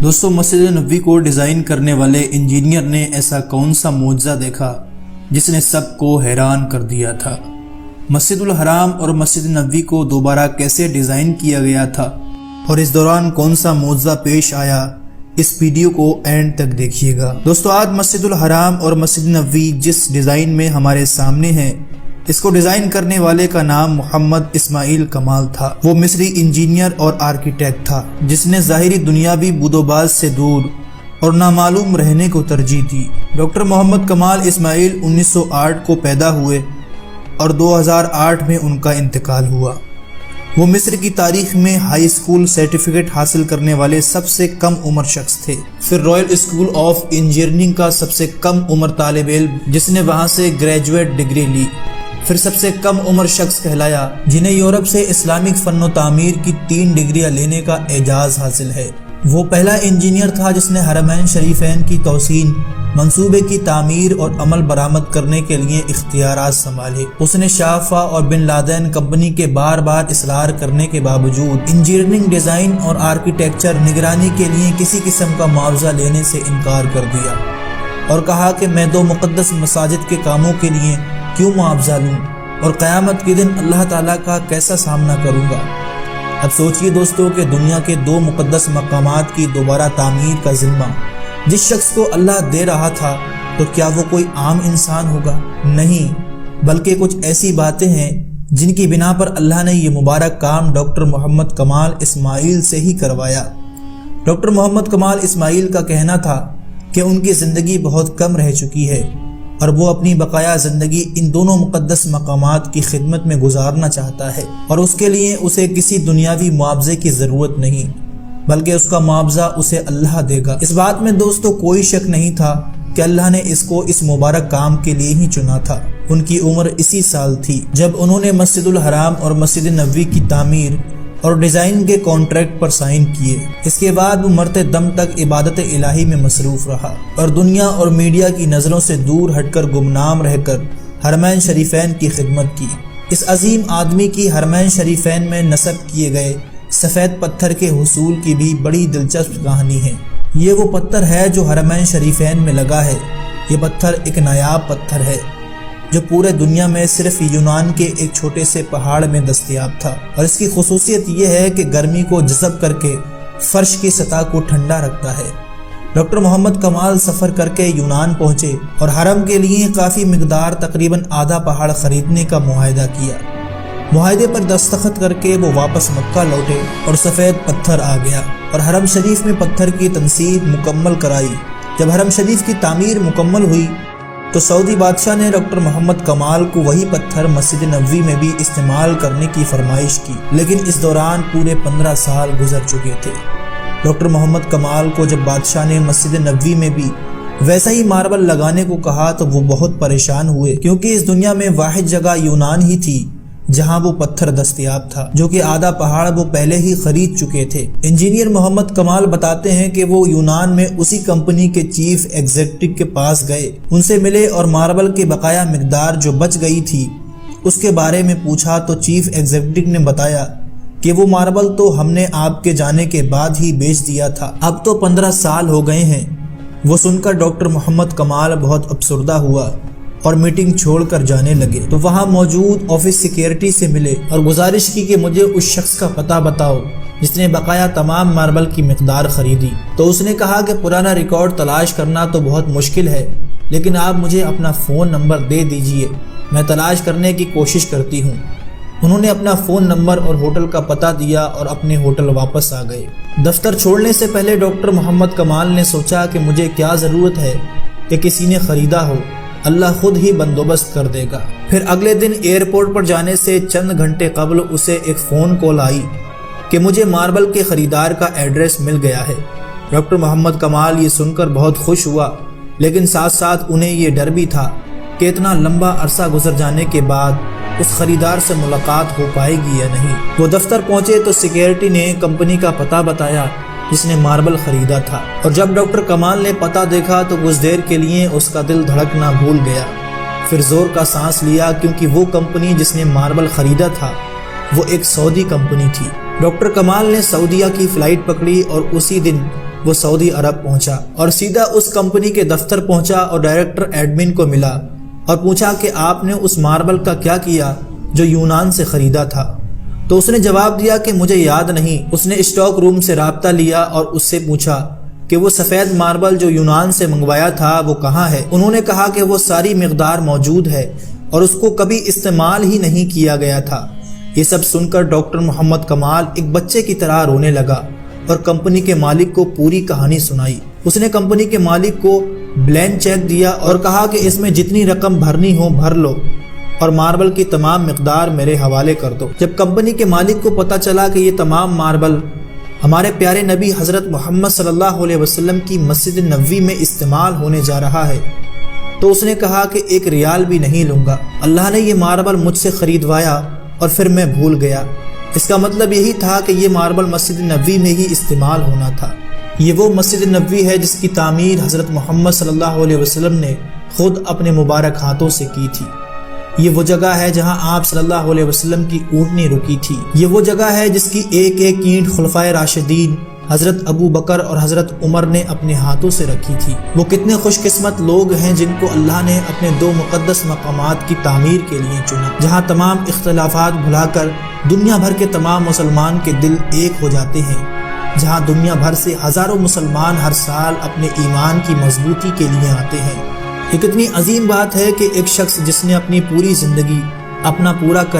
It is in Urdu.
دوستو مسجد نبوی کو ڈیزائن کرنے والے انجینئر نے ایسا کون سا معجزہ دیکھا جس نے سب کو حیران کر دیا تھا؟ مسجد الحرام اور مسجد نبوی کو دوبارہ کیسے ڈیزائن کیا گیا تھا اور اس دوران کون سا معجزہ پیش آیا؟ اس ویڈیو کو اینڈ تک دیکھیے گا۔ دوستو آج مسجد الحرام اور مسجد نبوی جس ڈیزائن میں ہمارے سامنے ہے، اس کو ڈیزائن کرنے والے کا نام محمد اسماعیل کمال تھا۔ وہ مصری انجینئر اور آرکیٹیکٹ تھا جس نے ظاہری دنیاوی بود و باز سے دور اور نامعلوم رہنے کو ترجیح دی۔ ڈاکٹر محمد کمال اسماعیل 1908 کو پیدا ہوئے اور 2008 میں ان کا انتقال ہوا۔ وہ مصر کی تاریخ میں ہائی اسکول سرٹیفکیٹ حاصل کرنے والے سب سے کم عمر شخص تھے، پھر رائل اسکول آف انجینئرنگ کا سب سے کم عمر طالب علم جس نے وہاں سے گریجویٹ ڈگری لی، پھر سب سے کم عمر شخص کہلایا جنہیں یورپ سے اسلامک فن و تعمیر کی 3 ڈگریاں لینے کا اعزاز حاصل ہے۔ وہ پہلا انجینئر تھا جس نے حرمین شریفین کی توسیع منصوبے کی تعمیر اور عمل برآمد کرنے کے لیے اختیارات سنبھالے۔ اس نے شافا اور بن لادن کمپنی کے بار بار اصرار کرنے کے باوجود انجینئرنگ ڈیزائن اور آرکیٹیکچر نگرانی کے لیے کسی قسم کا معاوضہ لینے سے انکار کر دیا اور کہا کہ میں 2 مقدس مساجد کے کاموں کے لیے کیوں معاوضہ لوں اور قیامت کے دن اللہ تعالیٰ کا کیسا سامنا کروں گا۔ اب سوچئے دوستو کہ دنیا کے 2 مقدس مقامات کی دوبارہ تعمیر کا ذمہ جس شخص کو اللہ دے رہا تھا، تو کیا وہ کوئی عام انسان ہوگا؟ نہیں، بلکہ کچھ ایسی باتیں ہیں جن کی بنا پر اللہ نے یہ مبارک کام ڈاکٹر محمد کمال اسماعیل سے ہی کروایا۔ ڈاکٹر محمد کمال اسماعیل کا کہنا تھا کہ ان کی زندگی بہت کم رہ چکی ہے اور وہ اپنی بقایا زندگی ان دونوں مقدس مقامات کی خدمت میں گزارنا چاہتا ہے، اور اس کے لیے اسے کسی دنیاوی معاوضے کی ضرورت نہیں، بلکہ اس کا معاوضہ اسے اللہ دے گا۔ اس بات میں دوستو کوئی شک نہیں تھا کہ اللہ نے اس کو اس مبارک کام کے لیے ہی چنا تھا۔ ان کی عمر اسی سال تھی جب انہوں نے مسجد الحرام اور مسجد نبوی کی تعمیر اور ڈیزائن کے کانٹریکٹ پر سائن کیے۔ اس کے بعد وہ مرتے دم تک عبادت الہی میں مصروف رہا اور دنیا اور میڈیا کی نظروں سے دور ہٹ کر گمنام رہ کر حرمین شریفین کی خدمت کی۔ اس عظیم آدمی کی حرمین شریفین میں نصب کیے گئے سفید پتھر کے حصول کی بھی بڑی دلچسپ کہانی ہے۔ یہ وہ پتھر ہے جو حرمین شریفین میں لگا ہے۔ یہ پتھر ایک نایاب پتھر ہے جو پورے دنیا میں صرف یونان کے ایک چھوٹے سے پہاڑ میں دستیاب تھا، اور اس کی خصوصیت یہ ہے کہ گرمی کو جذب کر کے فرش کی سطح کو ٹھنڈا رکھتا ہے۔ ڈاکٹر محمد کمال سفر کر کے یونان پہنچے اور حرم کے لیے کافی مقدار تقریباً آدھا پہاڑ خریدنے کا معاہدہ کیا۔ معاہدے پر دستخط کر کے وہ واپس مکہ لوٹے اور سفید پتھر آ گیا اور حرم شریف میں پتھر کی تنصیب مکمل کرائی۔ جب حرم شریف کی تعمیر مکمل ہوئی تو سعودی بادشاہ نے ڈاکٹر محمد کمال کو وہی پتھر مسجد نبوی میں بھی استعمال کرنے کی فرمائش کی، لیکن اس دوران پورے 15 سال گزر چکے تھے۔ ڈاکٹر محمد کمال کو جب بادشاہ نے مسجد نبوی میں بھی ویسا ہی ماربل لگانے کو کہا تو وہ بہت پریشان ہوئے، کیونکہ اس دنیا میں واحد جگہ یونان ہی تھی جہاں وہ پتھر دستیاب تھا، جو کہ آدھا پہاڑ وہ پہلے ہی خرید چکے تھے۔ انجینئر محمد کمال بتاتے ہیں کہ وہ یونان میں اسی کمپنی کے چیف ایگزیکٹو کے پاس گئے، ان سے ملے اور ماربل کے بقایا مقدار جو بچ گئی تھی اس کے بارے میں پوچھا تو چیف ایگزیکٹو نے بتایا کہ وہ ماربل تو ہم نے آپ کے جانے کے بعد ہی بیچ دیا تھا، اب تو 15 سال ہو گئے ہیں۔ وہ سن کر ڈاکٹر محمد کمال بہت افسردہ ہوا اور میٹنگ چھوڑ کر جانے لگے تو وہاں موجود آفس سیکیورٹی سے ملے اور گزارش کی کہ مجھے اس شخص کا پتہ بتاؤ جس نے بقایا تمام ماربل کی مقدار خریدی۔ تو اس نے کہا کہ پرانا ریکارڈ تلاش کرنا تو بہت مشکل ہے، لیکن آپ مجھے اپنا فون نمبر دے دیجئے، میں تلاش کرنے کی کوشش کرتی ہوں۔ انہوں نے اپنا فون نمبر اور ہوٹل کا پتہ دیا اور اپنے ہوٹل واپس آ گئے۔ دفتر چھوڑنے سے پہلے ڈاکٹر محمد کمال نے سوچا کہ مجھے کیا ضرورت ہے کہ کسی نے خریدا ہو، اللہ خود ہی بندوبست کر دے گا۔ پھر اگلے دن ایئرپورٹ پر جانے سے چند گھنٹے قبل اسے ایک فون کال آئی کہ مجھے ماربل کے خریدار کا ایڈریس مل گیا ہے۔ ڈاکٹر محمد کمال یہ سن کر بہت خوش ہوا، لیکن ساتھ ساتھ انہیں یہ ڈر بھی تھا کہ اتنا لمبا عرصہ گزر جانے کے بعد اس خریدار سے ملاقات ہو پائے گی یا نہیں۔ وہ دفتر پہنچے تو سیکیورٹی نے کمپنی کا پتہ بتایا جس نے ماربل خریدا تھا، اور جب ڈاکٹر کمال نے پتہ دیکھا تو کچھ دیر کے لیے اس کا دل دھڑکنا بھول گیا، پھر زور کا سانس لیا کیونکہ وہ کمپنی جس نے ماربل خریدا تھا وہ ایک سعودی کمپنی تھی۔ ڈاکٹر کمال نے سعودیہ کی فلائٹ پکڑی اور اسی دن وہ سعودی عرب پہنچا اور سیدھا اس کمپنی کے دفتر پہنچا اور ڈائریکٹر ایڈمن کو ملا اور پوچھا کہ آپ نے اس ماربل کا کیا کیا جو یونان سے خریدا تھا؟ تو اس نے جواب دیا کہ مجھے یاد نہیں۔ اس نے اسٹاک روم سے رابطہ لیا اور اس سے پوچھا کہ وہ سفید ماربل جو یونان سے منگوایا تھا وہ کہاں ہے؟ انہوں نے کہا کہ وہ ساری مقدار موجود ہے اور اس کو کبھی استعمال ہی نہیں کیا گیا تھا۔ یہ سب سن کر ڈاکٹر محمد کمال ایک بچے کی طرح رونے لگا اور کمپنی کے مالک کو پوری کہانی سنائی۔ اس نے کمپنی کے مالک کو بلینک چیک دیا اور کہا کہ اس میں جتنی رقم بھرنی ہو بھر لو اور ماربل کی تمام مقدار میرے حوالے کر دو۔ جب کمپنی کے مالک کو پتہ چلا کہ یہ تمام ماربل ہمارے پیارے نبی حضرت محمد صلی اللہ علیہ وسلم کی مسجد نبوی میں استعمال ہونے جا رہا ہے تو اس نے کہا کہ 1 ریال بھی نہیں لوں گا۔ اللہ نے یہ ماربل مجھ سے خریدوایا اور پھر میں بھول گیا۔ اس کا مطلب یہی تھا کہ یہ ماربل مسجد نبوی میں ہی استعمال ہونا تھا۔ یہ وہ مسجد نبوی ہے جس کی تعمیر حضرت محمد صلی اللہ علیہ وسلم نے خود اپنے مبارک ہاتھوں سے کی تھی۔ یہ وہ جگہ ہے جہاں آپ صلی اللہ علیہ وسلم کی اونٹنی رکی تھی۔ یہ وہ جگہ ہے جس کی ایک ایک اینٹ خلفائے راشدین حضرت ابو بکر اور حضرت عمر نے اپنے ہاتھوں سے رکھی تھی۔ وہ کتنے خوش قسمت لوگ ہیں جن کو اللہ نے اپنے 2 مقدس مقامات کی تعمیر کے لیے چنا، جہاں تمام اختلافات بھلا کر دنیا بھر کے تمام مسلمان کے دل ایک ہو جاتے ہیں، جہاں دنیا بھر سے ہزاروں مسلمان ہر سال اپنے ایمان کی مضبوطی کے لیے آتے ہیں۔ یہ کتنی عظیم بات ہے کہ ایک شخص جس نے اپنی پوری زندگی اپنا پورا کر